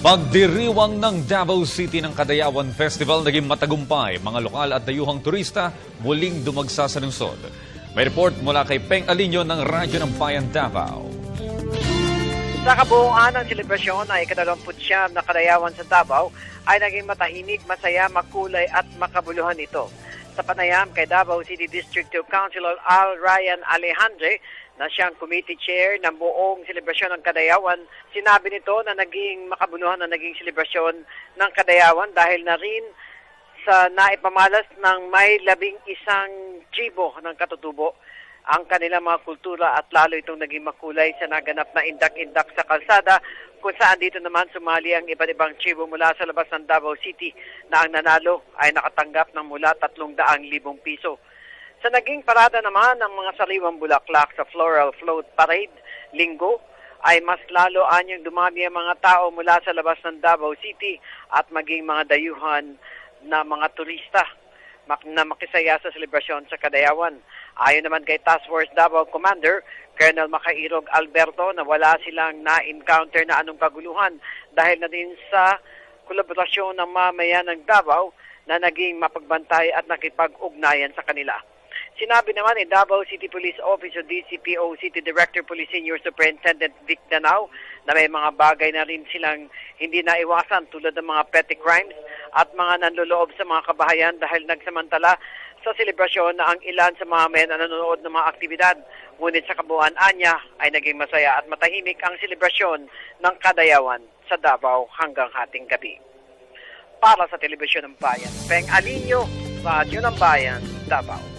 Pagdiriwang ng Davao City ng Kadayawan Festival naging matagumpay. Mga lokal at dayuhang turista muling dumagsa sa lungsod. May report mula kay Peng Alinyo ng Radyo ng Bayan Davao. Sa kabuuan ng selebrasyon ay ika-29 na Kadayawan sa Davao ay naging matahimik, masaya, makulay at makabuluhan ito. Sa panayam kay Davao City District 2 Councilor Al Ryan Alejandre na siyang committee chair ng buong selebrasyon ng Kadayawan, sinabi nito na naging makabuluhan na naging selebrasyon ng Kadayawan dahil na rin sa naipamalas ng may 11 tribo ng katutubo ang kanilang mga kultura at lalo itong naging makulay sa naganap na indak-indak sa kalsada kung saan dito naman sumali ang iba't ibang tribo mula sa labas ng Davao City na ang nanalo ay nakatanggap ng mula 300,000 piso. Sa naging parada naman ng mga sariwang bulaklak sa Floral Float Parade, linggo, ay mas lalo anyang dumami ang mga tao mula sa labas ng Davao City at maging mga dayuhan na mga turista na makisaya sa selebrasyon sa Kadayawan. Ayon naman kay Task Force Davao Commander, Colonel Makairog Alberto, na wala silang na-encounter na anong kaguluhan dahil na din sa kolaborasyon ng mamayan ng Davao na naging mapagbantay at nakipag-ugnayan sa kanila. Sinabi naman ni Davao City Police Office o DCPO City Director Police Senior Superintendent Vic Danao na may mga bagay na rin silang hindi naiwasan tulad ng mga petty crimes at mga nanloloob sa mga kabahayan dahil nagsamantala sa selebrasyon na ang ilan sa mga men na nanonood ng mga aktibidad. Ngunit sa kabuuan anya ay naging masaya at matahimik ang selebrasyon ng Kadayawan sa Davao hanggang hating gabi. Para sa Telebisyon ng Bayan, Peng Alinyo, Radyo ng Bayan, Davao.